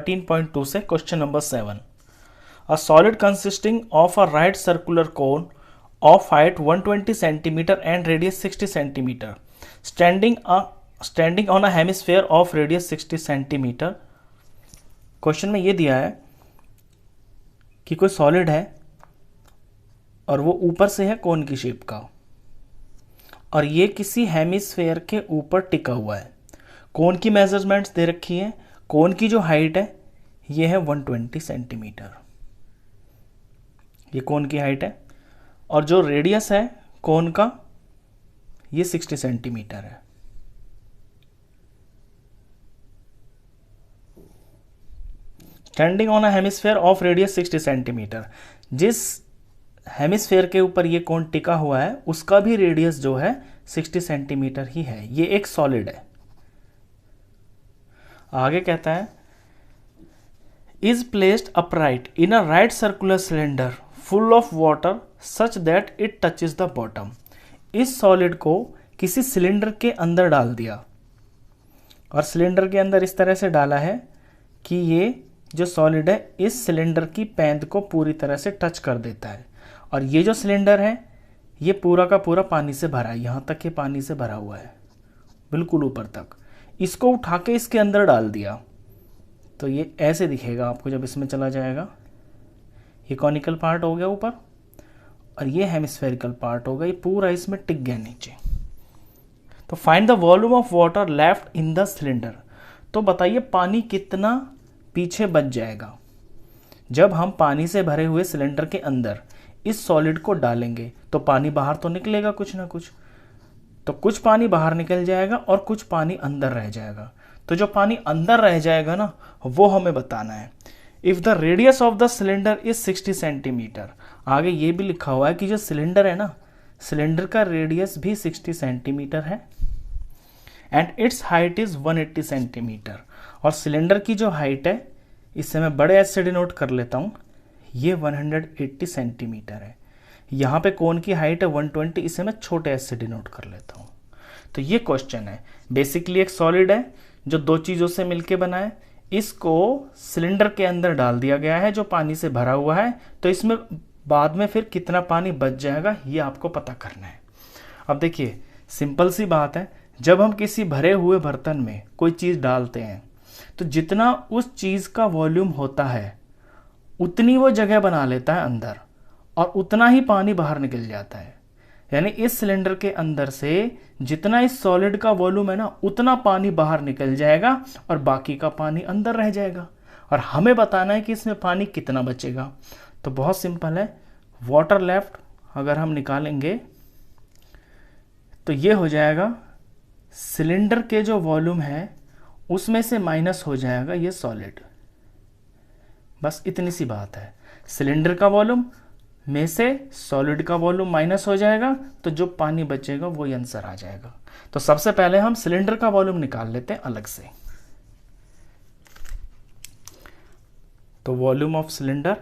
13.2 से question number 7। A solid consisting of a right circular cone of height 120 centimetre and radius 60 centimetre standing on a hemisphere of radius 60 centimetre. Question में ये दिया है कि कोई solid है और वो ऊपर से है कोन की शेप का और ये किसी हेमिस्फेयर के ऊपर टिका हुआ है। कोन की मेजरमेंट्स दे रखी है। कोन की जो हाइट है ये है 120 सेंटीमीटर, ये कोन की हाइट है, और जो रेडियस है कोन का ये 60 सेंटीमीटर है। Standing on a hemisphere of radius 60 centimetre, जिस हेमिस्फेयर के ऊपर ये कोन टिका हुआ है उसका भी रेडियस जो है 60 सेंटीमीटर ही है। ये एक सॉलिड है। आगे कहता है is placed upright in a right circular cylinder full of water such that it touches the bottom. इस सॉलिड को किसी सिलेंडर के अंदर डाल दिया और सिलेंडर के अंदर इस तरह से डाला है कि ये जो सॉलिड है इस सिलेंडर की पैंद को पूरी तरह से टच कर देता है। और ये जो सिलेंडर है ये पूरा का पूरा पानी से भरा है, यहाँ तक ये पानी से भरा हुआ है बिल्कुल ऊपर तक। इसको उठा के इसके अंदर डाल दिया तो ये ऐसे दिखेगा आपको जब इसमें चला जाएगा। ये कॉनिकल पार्ट हो गया ऊपर और ये हेमिस्फेरिकल पार्ट हो गया, ये पूरा इसमें टिक गया नीचे। तो find the volume of water left in the cylinder. तो बताइए पानी कितना पीछे बच जाएगा जब हम पानी से भरे हुए सिलेंडर के अंदर इस सॉलिड को डालेंगे। तो पानी बाहर तो निकलेगा कुछ ना कुछ, तो कुछ पानी बाहर निकल जाएगा और कुछ पानी अंदर रह जाएगा। तो जो पानी अंदर रह जाएगा ना वो हमें बताना है। If the radius of the cylinder is 60 centimetre, आगे ये भी लिखा हुआ है कि जो सिलेंडर है ना, सिलेंडर का रेडियस भी 60 सेंटीमीटर है and it's height is 180 centimetre. और सिलेंडर की जो हाइट है इससे मैं बड़े एस से डिनोट कर लेता हूँ, ये 180 सेंटीमीटर है। यहाँ पे कोन की हाइट है 120, इसे मैं छोटे एस से डिनोट कर लेता हूँ। तो ये क्वेश्चन है, बेसिकली एक सॉलिड है जो दो चीज़ों से मिलके बना है। इसको सिलेंडर के अंदर डाल दिया गया है जो पानी से भरा हुआ है, तो इसमें बाद में फिर कितना पानी बच जाएगा ये आपको पता करना है। अब देखिए सिंपल सी बात है, जब हम किसी भरे हुए बर्तन में कोई चीज़ डालते हैं तो जितना उस चीज़ का वॉल्यूम होता है उतनी वो जगह बना लेता है अंदर और उतना ही पानी बाहर निकल जाता है। यानी इस सिलेंडर के अंदर से जितना इस सॉलिड का वॉल्यूम है ना उतना पानी बाहर निकल जाएगा और बाकी का पानी अंदर रह जाएगा। और हमें बताना है कि इसमें पानी कितना बचेगा। तो बहुत सिंपल है, वाटर लेफ्ट अगर हम निकालेंगे तो ये हो जाएगा सिलेंडर के जो वॉल्यूम है उसमें से माइनस हो जाएगा ये सॉलिड। बस इतनी सी बात है, सिलेंडर का वॉल्यूम में से सॉलिड का वॉल्यूम माइनस हो जाएगा तो जो पानी बचेगा वो ही आंसर आ जाएगा। तो सबसे पहले हम सिलेंडर का वॉल्यूम निकाल लेते हैं अलग से। तो वॉल्यूम ऑफ सिलेंडर,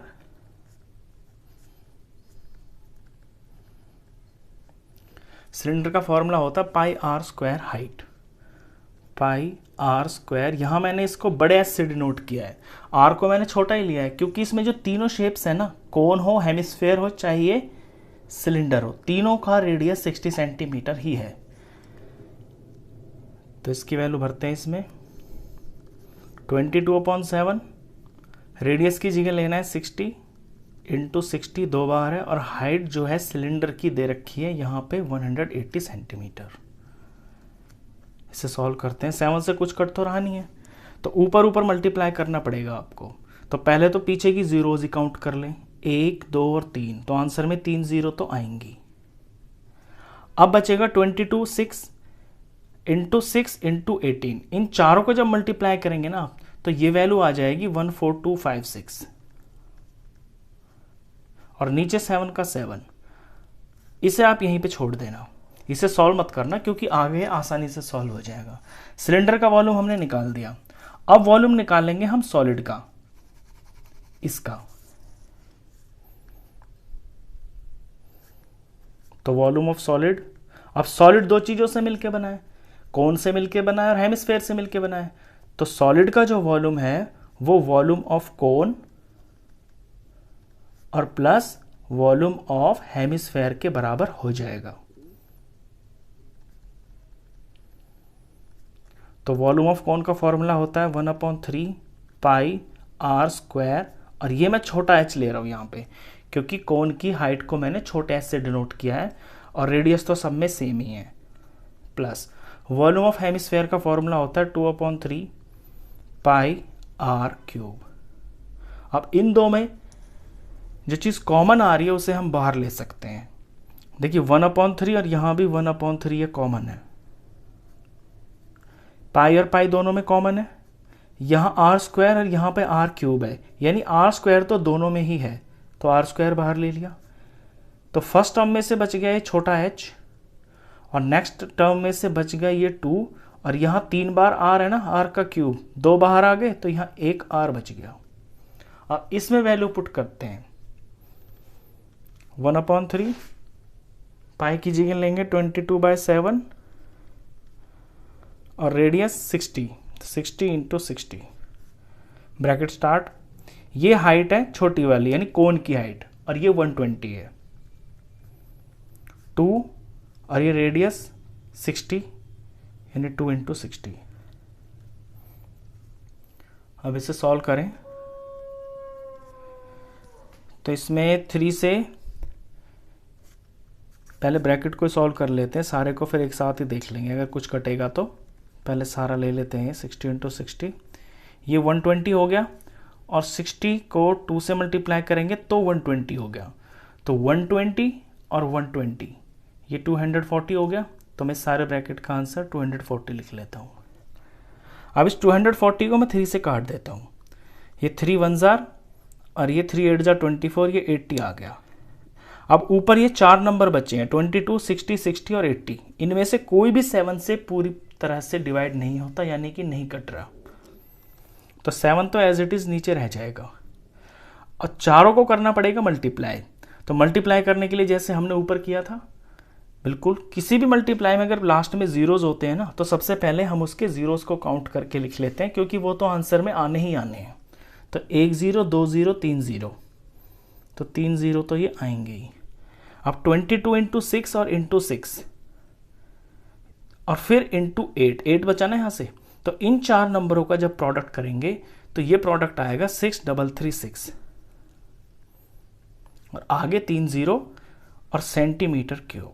सिलेंडर का फॉर्मूला होता है pi r square height, pi r square. यहां मैंने इसको बड़े एस से डिनोट किया है, आर को मैंने छोटा ही लिया है क्योंकि इसमें जो तीनों शेप्स है ना, कोन हो, हेमिस्फेयर हो, चाहिए सिलेंडर हो, तीनों का रेडियस 60 सेंटीमीटर ही है। तो इसकी वैल्यू भरते हैं इसमें 22/7, रेडियस की जगह लेना है 60 इंटू 60, दो बार है, और हाइट जो है सिलेंडर की दे रखी है यहाँ पे 180 सेंटीमीटर। इसे सॉल्व करते हैं, 7 से कुछ कट तो रहा नहीं है तो ऊपर ऊपर मल्टीप्लाई करना पड़ेगा आपको। तो पहले तो पीछे की जीरोज ही काउंट कर लें, 1, 2 और 3, तो आंसर में 3 जीरो तो आएंगी। अब बचेगा 22, 6 इंटू 6 इंटू 18, इन चारों को जब मल्टीप्लाई करेंगे ना तो ये वैल्यू आ जाएगी 14256 और नीचे 7 का 7। इसे आप यहीं पे छोड़ देना, इसे सॉल्व मत करना क्योंकि आगे आसानी से सॉल्व हो जाएगा। सिलेंडर का वॉल्यूम हमने निकाल दिया, अब वॉल्यूम निकालेंगे हम सॉलिड का, इसका। तो वॉल्यूम ऑफ सॉलिड, अब सॉलिड दो चीजों से मिलके बना है, कोन से मिलके बना है और हेमिस्फेयर से मिलके बना है। तो सॉलिड का जो वॉल्यूम है वो वॉल्यूम ऑफ कोन और प्लस वॉल्यूम ऑफ हेमिस्फेयर के बराबर हो जाएगा। तो वॉल्यूम ऑफ कोन का फॉर्मूला होता है 1/3 पाई आर स्क्वायर, और ये मैं छोटा h ले रहा हूं यहां पे क्योंकि कोन की हाइट को मैंने छोटे h से डिनोट किया है और रेडियस तो सब में सेम ही है, प्लस वॉल्यूम ऑफ हेमिस्फेयर का फॉर्मूला होता है 2/3 पाई आर क्यूब। अब इन दो में जो चीज़ कॉमन आ रही है उसे हम बाहर ले सकते हैं। देखिए 1/3 और यहां भी 1/3 ये कॉमन है, पाई और पाई दोनों में कॉमन है, यहां आर स्क्वायर और यहां पे आर क्यूब है, यानी आर स्क्वायर तो दोनों में ही है, तो आर स्क्वायर बाहर ले लिया। तो फर्स्ट टर्म में से बच गया ये छोटा h, और नेक्स्ट टर्म में से बच गया ये 2, और यहां 3 बार r है ना, r का क्यूब, 2 बाहर आ गए तो यहां 1 r बच गया। अब इसमें वैल्यू पुट करते हैं, 1/3 पाई की जगह लेंगे 22/7 और रेडियस 60 इंटू 60 ब्रैकेट स्टार्ट। ये हाइट है छोटी वाली यानी कोन की हाइट, और ये 120 है 2, और ये रेडियस 60 यानी 2 इंटू 60। अब इसे सॉल्व करें तो इसमें 3 से पहले ब्रैकेट को सॉल्व कर लेते हैं, सारे को फिर एक साथ ही देख लेंगे, अगर कुछ कटेगा तो पहले सारा ले लेते हैं। 60 इंटू 60 ये 120 हो गया, और 60 को 2 से मल्टीप्लाई करेंगे तो 120 हो गया, तो 120 और 120 ये 240 हो गया। तो मैं सारे ब्रैकेट का आंसर 240 लिख लेता हूँ। अब इस 240 को मैं 3 से काट देता हूँ, ये 3 1 जार और ये 3 8 जार 24, ये 80 आ गया। अब ऊपर ये 4 नंबर बचे हैं 22, 60, 60 और 80, इनमें से कोई भी 7 से पूरी तरह से डिवाइड नहीं होता, यानी कि नहीं कट रहा, तो 7 तो एज इट इज नीचे रह जाएगा, और चारों को करना पड़ेगा मल्टीप्लाई। तो मल्टीप्लाई करने के लिए जैसे हमने ऊपर किया था, बिल्कुल किसी भी मल्टीप्लाई में अगर लास्ट में जीरोज होते हैं ना, तो सबसे पहले हम उसके जीरोज को काउंट करके लिख लेते हैं, क्योंकि वो तो आंसर में आने ही आने हैं। तो 1 0 2 0 3 0, तो 3 0 तो ये आएंगे ही। अब 22 इंटू 6 और इंटू 6 और फिर इंटू 8 बचा ना यहाँ से, तो इन 4 नंबरों का जब प्रोडक्ट करेंगे तो ये प्रोडक्ट आएगा 6336, और आगे 3 0 और सेंटीमीटर क्यूब।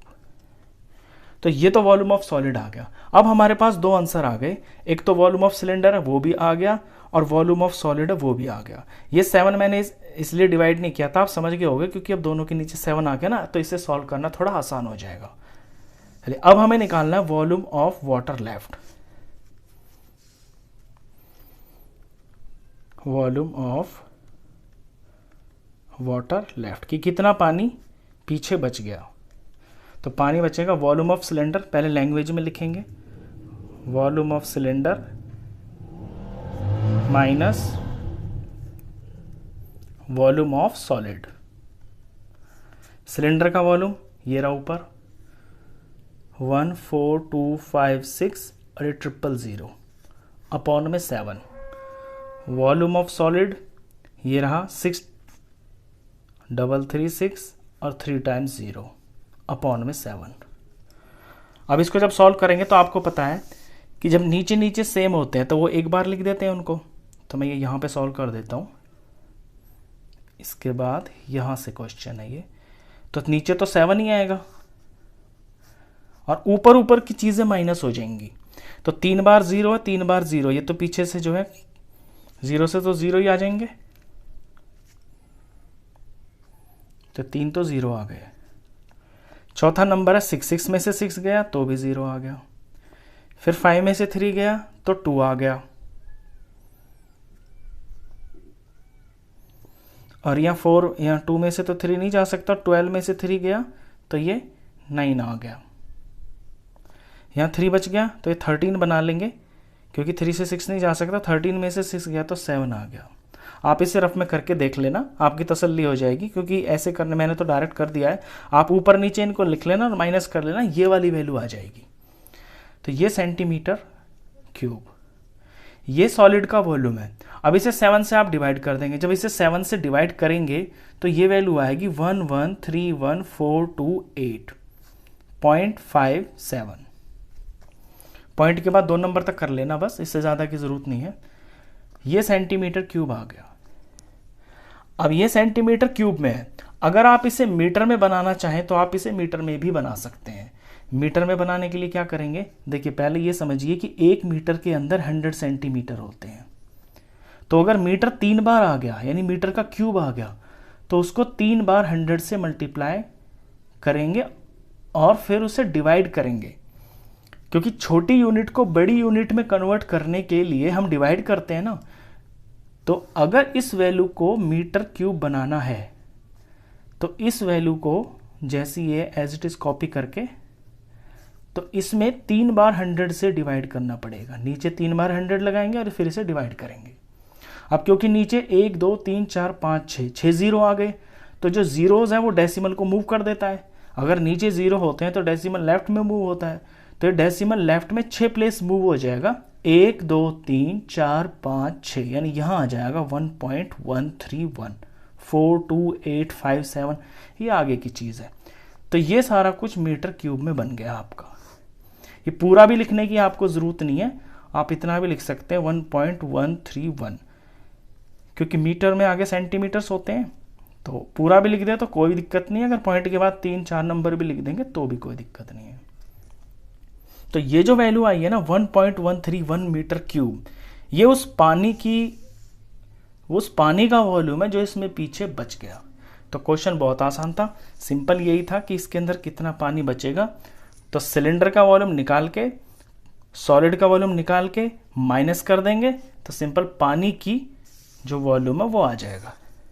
तो ये तो वॉल्यूम ऑफ सॉलिड आ गया। अब हमारे पास 2 आंसर आ गए, एक तो वॉल्यूम ऑफ सिलेंडर है वो भी आ गया, और वॉल्यूम ऑफ सॉलिड है वो भी आ गया। ये 7 मैंने इसलिए डिवाइड नहीं किया था, आप समझ गए होंगे, क्योंकि अब दोनों के नीचे 7 आ गया ना, तो इसे सॉल्व करना थोड़ा आसान हो जाएगा। चलिए अब हमें निकालना है volume of water left. Volume of water left कि कितना पानी पीछे बच गया। तो पानी बचेगा, वॉल्यूम ऑफ सिलेंडर पहले लैंग्वेज में लिखेंगे, volume of cylinder minus volume of solid. Cylinder का वॉल्यूम ये रहा ऊपर 14256 और ये 000 अपॉन में 7। वॉल्यूम ऑफ सॉलिड ये रहा 6336 और 3 टाइम्स 0 अपॉन में 7। अब इसको जब सॉल्व करेंगे तो आपको पता है कि जब नीचे नीचे सेम होते हैं तो वो एक बार लिख देते हैं उनको, तो मैं ये यहाँ पे सॉल्व कर देता हूँ। इसके बाद यहाँ से क्वेश्चन है ये, तो नीचे तो 7 ही आएगा और ऊपर ऊपर की चीज़ें माइनस हो जाएंगी। तो 3 बार 0 है, 3 बार 0, ये तो पीछे से जो है 0 से तो 0 ही आ जाएंगे, तो 3 तो 0 आ गए। चौथा नंबर है 6, 6 में से 6 गया तो भी 0 आ गया, फिर 5 में से 3 गया तो 2 आ गया, और यहाँ 4, यहाँ 2 में से तो 3 नहीं जा सकता, 12 में से 3 गया तो ये 9 आ गया, यहाँ 3 बच गया तो ये 13 बना लेंगे, क्योंकि 3 से 6 नहीं जा सकता, 13 में से 6 गया तो 7 आ गया। आप इसे रफ में करके देख लेना, आपकी तसल्ली हो जाएगी, क्योंकि ऐसे करने मैंने तो डायरेक्ट कर दिया है, आप ऊपर नीचे इनको लिख लेना और माइनस कर लेना, ये वाली वैल्यू आ जाएगी। तो ये सेंटीमीटर क्यूब, ये सॉलिड का वॉल्यूम है। अब इसे 7 से आप डिवाइड कर देंगे। जब इसे 7 से डिवाइड करेंगे तो ये वैल्यू आएगी 113142.57। पॉइंट के बाद 2 नंबर तक कर लेना बस, इससे ज़्यादा की ज़रूरत नहीं है। ये सेंटीमीटर क्यूब आ गया। अब ये सेंटीमीटर क्यूब में है। अगर आप इसे मीटर में बनाना चाहें तो आप इसे मीटर में भी बना सकते हैं। मीटर में बनाने के लिए क्या करेंगे, देखिए पहले ये समझिए कि 1 मीटर के अंदर 100 सेंटीमीटर होते हैं। तो अगर मीटर 3 बार आ गया, यानी मीटर का क्यूब आ गया, तो उसको 3 बार 100 से मल्टीप्लाई करेंगे और फिर उसे डिवाइड करेंगे। क्योंकि छोटी यूनिट को बड़ी यूनिट में कन्वर्ट करने के लिए हम डिवाइड करते हैं ना। तो अगर इस वैल्यू को मीटर क्यूब बनाना है तो इस वैल्यू को जैसी ये एज इट इज कॉपी करके, तो इसमें 3 बार 100 से डिवाइड करना पड़ेगा। नीचे 3 बार 100 लगाएंगे और फिर इसे डिवाइड करेंगे। अब क्योंकि नीचे 1 2 3 4 5 6 जीरो आ गए, तो जो जीरोज हैं वो डेसिमल को मूव कर देता है। अगर नीचे जीरो होते हैं तो डेसिमल लेफ्ट में मूव होता है, तो डेसिमल लेफ्ट में 6 प्लेस मूव हो जाएगा। 1 2 3 4 5 6, यानी यहाँ आ जाएगा 1.131428557। ये आगे की चीज़ है। तो ये सारा कुछ मीटर क्यूब में बन गया आपका। ये पूरा भी लिखने की आपको ज़रूरत नहीं है, आप इतना भी लिख सकते हैं 1.131, क्योंकि मीटर में आगे सेंटीमीटर्स होते हैं। तो पूरा भी लिख दे तो कोई दिक्कत नहीं है, अगर पॉइंट के बाद 3-4 नंबर भी लिख देंगे तो भी कोई दिक्कत नहीं है। तो ये जो वैल्यू आई है ना 1.131 मीटर क्यूब, ये उस पानी का वॉल्यूम है जो इसमें पीछे बच गया। तो क्वेश्चन बहुत आसान था, सिंपल यही था कि इसके अंदर कितना पानी बचेगा। तो सिलेंडर का वॉल्यूम निकाल के सॉलिड का वॉल्यूम निकाल के माइनस कर देंगे, तो सिंपल पानी की जो वॉल्यूम है वो आ जाएगा।